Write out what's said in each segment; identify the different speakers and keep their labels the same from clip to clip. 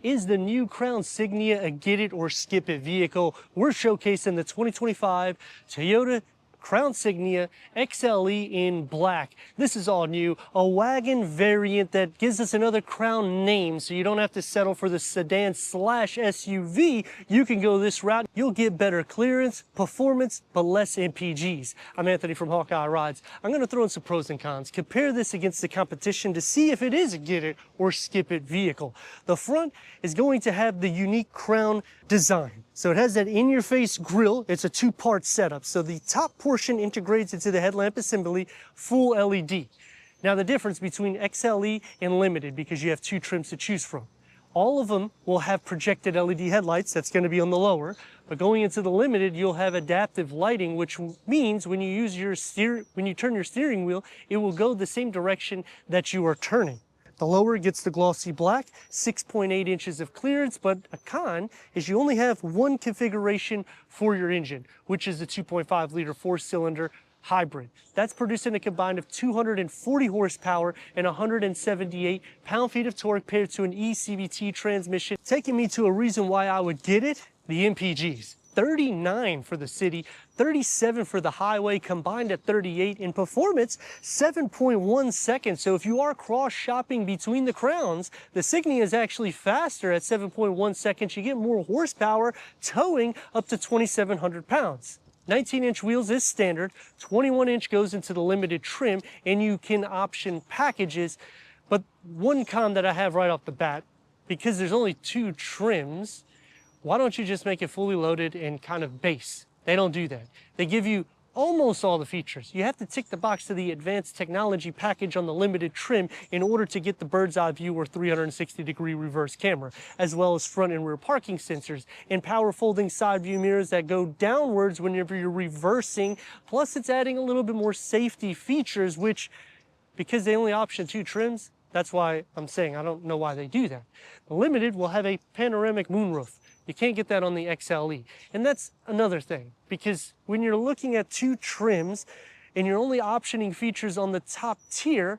Speaker 1: Is the new Crown Signia a get it or skip it vehicle? We're showcasing the 2025 Toyota Crown Signia XLE in black. This is all new, a wagon variant that gives us another Crown name, so you don't have to settle for the sedan slash SUV. You can go this route. You'll get better clearance, performance, but less MPGs. I'm Anthony from Hawkeye Rides. I'm going to throw in some pros and cons. Compare this against the competition to see if it is a get it or skip it vehicle. The front is going to have the unique Crown design. So it has that in-your-face grille. It's a two-part setup. So the top portion integrates into the headlamp assembly, full LED. Now the difference between XLE and Limited, because you have two trims to choose from. All of them will have projected LED headlights. That's going to be on the lower. But going into the Limited, you'll have adaptive lighting, which means when you turn your steering wheel, it will go the same direction that you are turning. The lower gets the glossy black, 6.8 inches of clearance, but a con is you only have one configuration for your engine, which is the 2.5 liter four-cylinder hybrid. That's producing a combined of 240 horsepower and 178 pound-feet of torque paired to an eCVT transmission, taking me to a reason why I would get it, the MPGs. 39 for the city, 37 for the highway, combined at 38. In performance, 7.1 seconds. So if you are cross-shopping between the Crowns, the Signia is actually faster at 7.1 seconds. You get more horsepower, towing up to 2,700 pounds. 19-inch wheels is standard, 21-inch goes into the Limited trim, and you can option packages. But one con that I have right off the bat, because there's only two trims, why don't you just make it fully loaded and kind of base? They don't do that. They give you almost all the features. You have to tick the box to the advanced technology package on the Limited trim in order to get the bird's eye view or 360-degree reverse camera, as well as front and rear parking sensors and power folding side view mirrors that go downwards whenever you're reversing. Plus, it's adding a little bit more safety features, which, because they only option two trims, that's why I'm saying I don't know why they do that. The Limited will have a panoramic moonroof. You can't get that on the XLE. And that's another thing, because when you're looking at two trims and you're only optioning features on the top tier,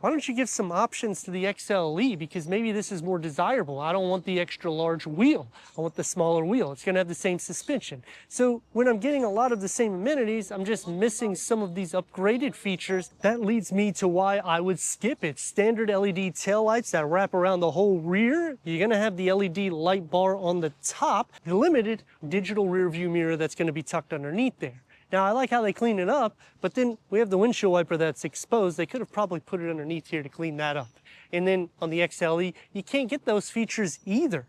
Speaker 1: why don't you give some options to the XLE? Because maybe this is more desirable. I don't want the extra large wheel. I want the smaller wheel. It's going to have the same suspension. So when I'm getting a lot of the same amenities, I'm just missing some of these upgraded features. That leads me to why I would skip it. Standard LED taillights that wrap around the whole rear. You're going to have the LED light bar on the top. The Limited digital rear view mirror that's going to be tucked underneath there. Now, I like how they clean it up, but then we have the windshield wiper that's exposed. They could have probably put it underneath here to clean that up. And then on the XLE, you can't get those features either.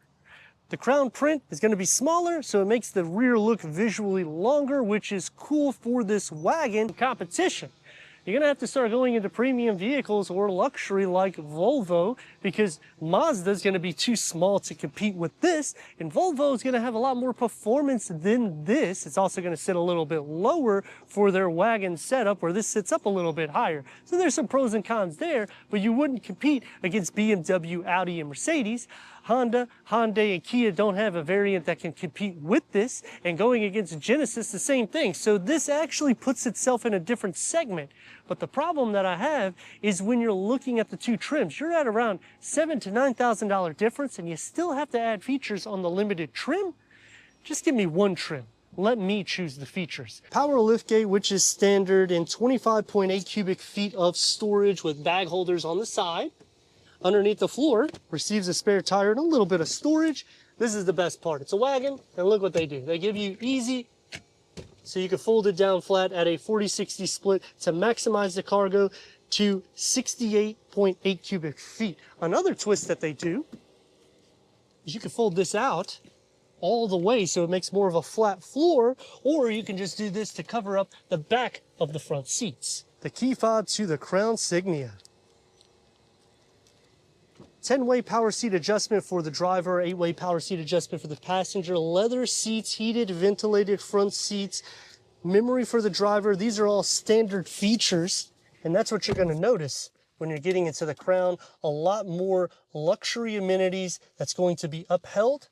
Speaker 1: The crown print is going to be smaller, so it makes the rear look visually longer, which is cool for this wagon competition. You're going to have to start going into premium vehicles or luxury like Volvo, because Mazda is going to be too small to compete with this, and Volvo is going to have a lot more performance than this. It's also going to sit a little bit lower for their wagon setup, where this sits up a little bit higher. So there's some pros and cons there, but you wouldn't compete against BMW, Audi, and Mercedes. Honda, Hyundai, and Kia don't have a variant that can compete with this, and going against Genesis, the same thing. So this actually puts itself in a different segment. But the problem that I have is when you're looking at the two trims, you're at around $7,000 to $9,000 difference, and you still have to add features on the Limited trim. Just give me one trim. Let me choose the features. Power liftgate, which is standard, and 25.8 cubic feet of storage with bag holders on the side. Underneath the floor, receives a spare tire and a little bit of storage. This is the best part. It's a wagon, and look what they do. They give you easy, so you can fold it down flat at a 40-60 split to maximize the cargo to 68.8 cubic feet. Another twist that they do is you can fold this out all the way so it makes more of a flat floor, or you can just do this to cover up the back of the front seats. The key fob to the Crown Signia. 10-way power seat adjustment for the driver, 8-way power seat adjustment for the passenger, leather seats, heated, ventilated front seats, memory for the driver. These are all standard features, and that's what you're going to notice when you're getting into the Crown. A lot more luxury amenities that's going to be upheld.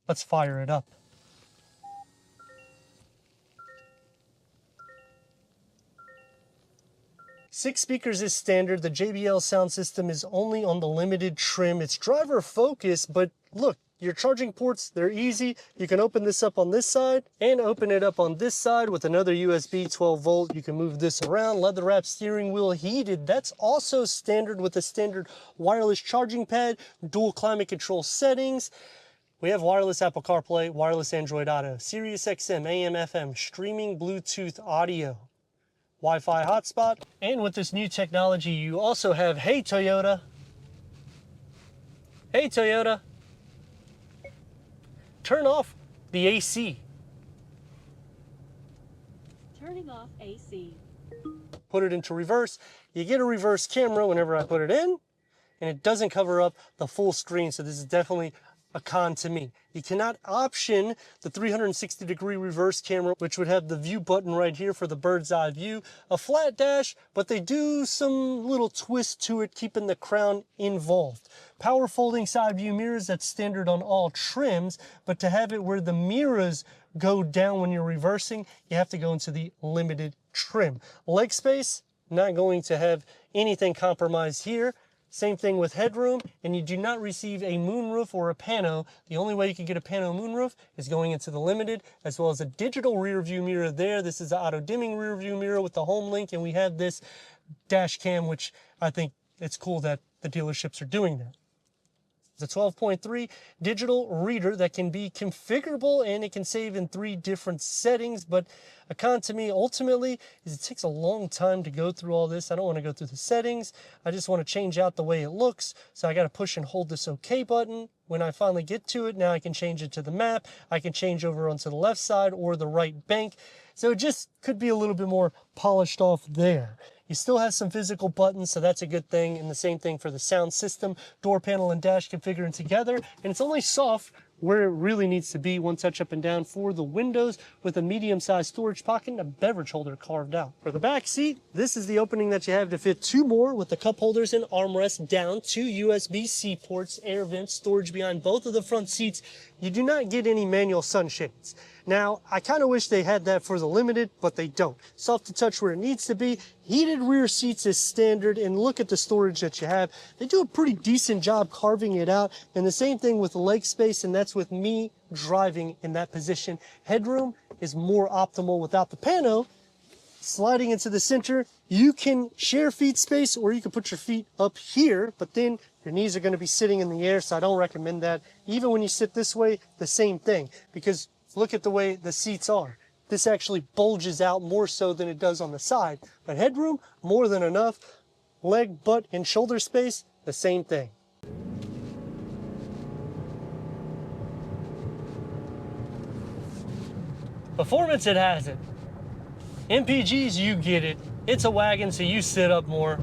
Speaker 1: Let's fire it up. 6 speakers is standard. The JBL sound system is only on the limited trim. It's driver focused, but look, your charging ports, they're easy. You can open this up on this side and open it up on this side with another USB 12 volt. You can move this around. Leather wrap steering wheel, heated. That's also standard with a standard wireless charging pad, dual climate control settings. We have wireless Apple CarPlay, wireless Android Auto, Sirius XM, AM, FM, streaming Bluetooth audio, Wi-Fi hotspot. And with this new technology, you also have, hey Toyota, turn off the AC.
Speaker 2: Turning off AC.
Speaker 1: Put it into reverse. You get a reverse camera whenever I put it in, and it doesn't cover up the full screen, so this is definitely a con to me. You cannot option the 360-degree reverse camera, which would have the view button right here for the bird's eye view, a flat dash, but they do some little twist to it, keeping the Crown involved. Power folding side view mirrors, that's standard on all trims, but to have it where the mirrors go down when you're reversing, you have to go into the limited trim. Leg space, not going to have anything compromised here. Same thing with headroom, and you do not receive a moonroof or a pano. The only way you can get a pano moonroof is going into the limited, as well as a digital rear view mirror there. This is the auto dimming rear view mirror with the home link, and we have this dash cam, which I think it's cool that the dealerships are doing that. It's a 12.3 digital reader that can be configurable, and it can save in 3 different settings. But a con to me ultimately is it takes a long time to go through all this. I don't want to go through the settings. I just want to change out the way it looks. So I got to push and hold this OK button. When I finally get to it, now I can change it to the map. I can change over onto the left side or the right bank. So it just could be a little bit more polished off there. You still have some physical buttons, so that's a good thing. And the same thing for the sound system, door panel and dash configuring together. And it's only soft where it really needs to be, one touch up and down for the windows with a medium-sized storage pocket and a beverage holder carved out. For the back seat, this is the opening that you have to fit 2 more with the cup holders and armrest down, 2 USB-C ports, air vents, storage behind both of the front seats. You do not get any manual sunshades. Now, I kind of wish they had that for the limited, but they don't. Soft to touch where it needs to be. Heated rear seats is standard, and look at the storage that you have. They do a pretty decent job carving it out, and the same thing with the leg space, and that's with me driving in that position. Headroom is more optimal without the pano. Sliding into the center, you can share feet space, or you can put your feet up here, but then your knees are going to be sitting in the air, so I don't recommend that. Even when you sit this way, the same thing, because look at the way the seats are. This actually bulges out more so than it does on the side. But headroom, more than enough. Leg, butt, and shoulder space, the same thing. Performance, it has it. MPGs, you get it. It's a wagon, so you sit up more.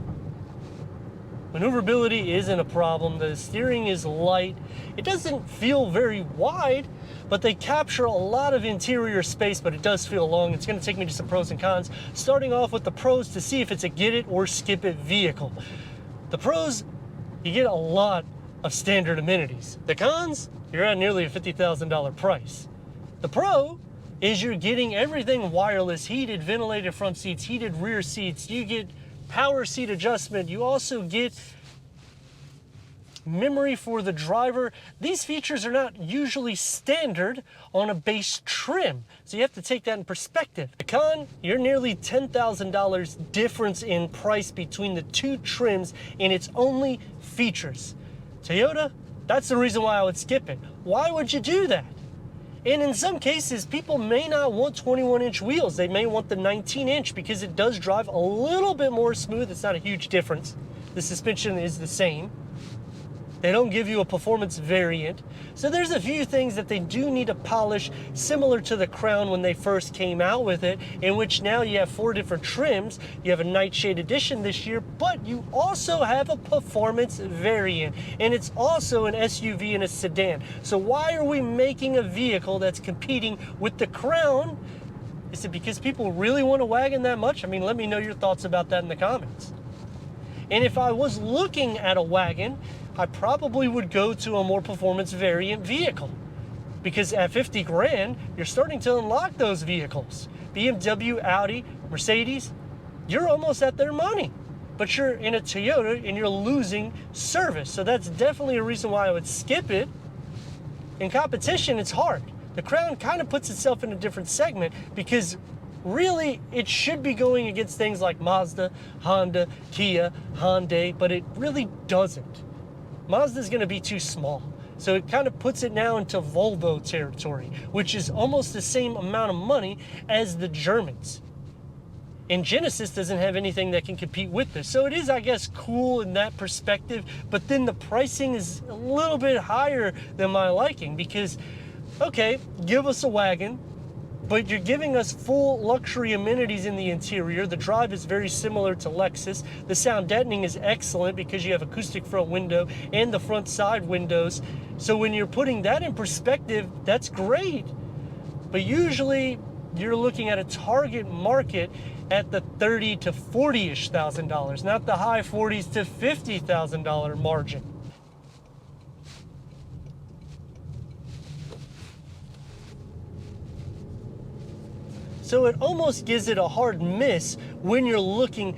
Speaker 1: Maneuverability isn't a problem. The steering is light. It doesn't feel very wide, but they capture a lot of interior space, but it does feel long. It's going to take me to some pros and cons, starting off with the pros to see if it's a get it or skip it vehicle. The pros, you get a lot of standard amenities. The cons, you're at nearly a $50,000 price. The pro is you're getting everything wireless, heated, ventilated front seats, heated rear seats. You get power seat adjustment. You also get memory for the driver. These features are not usually standard on a base trim, so you have to take that in perspective. The con, you're nearly $10,000 difference in price between the 2 trims, and it's only features. Toyota, that's the reason why I would skip it. Why would you do that? And in some cases, people may not want 21-inch wheels. They may want the 19-inch because it does drive a little bit more smooth. It's not a huge difference. The suspension is the same. They don't give you a performance variant. So there's a few things that they do need to polish, similar to the Crown when they first came out with it, in which now you have 4 different trims. You have a Nightshade Edition this year, but you also have a performance variant, and it's also an SUV and a sedan. So why are we making a vehicle that's competing with the Crown? Is it because people really want a wagon that much? I mean, let me know your thoughts about that in the comments. And if I was looking at a wagon, I probably would go to a more performance variant vehicle, because at 50 grand, you're starting to unlock those vehicles. BMW, Audi, Mercedes, you're almost at their money. But you're in a Toyota and you're losing service. So that's definitely a reason why I would skip it. In competition, it's hard. The Crown kind of puts itself in a different segment because really it should be going against things like Mazda, Honda, Kia, Hyundai, but it really doesn't. Mazda's gonna be too small. So it kind of puts it now into Volvo territory, which is almost the same amount of money as the Germans. And Genesis doesn't have anything that can compete with this. So it is, I guess, cool in that perspective, but then the pricing is a little bit higher than my liking because, okay, give us a wagon, but you're giving us full luxury amenities in the interior. The drive is very similar to Lexus. The sound deadening is excellent because you have acoustic front window and the front side windows. So when you're putting that in perspective, that's great. But usually you're looking at a target market at the $30,000 to $40,000-ish, not the high $40,000s to $50,000 margin. So it almost gives it a hard miss when you're looking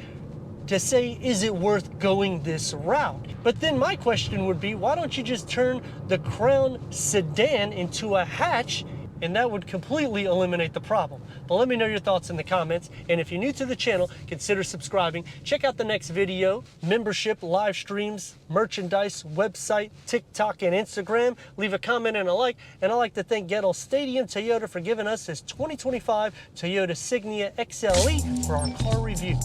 Speaker 1: to say, is it worth going this route? But then my question would be, why don't you just turn the Crown sedan into a hatch, and that would completely eliminate the problem. But let me know your thoughts in the comments. And if you're new to the channel, consider subscribing. Check out the next video, membership, live streams, merchandise, website, TikTok, and Instagram. Leave a comment and a like. And I'd like to thank Ghetto Stadium Toyota for giving us this 2025 Toyota Signia XLE for our car review.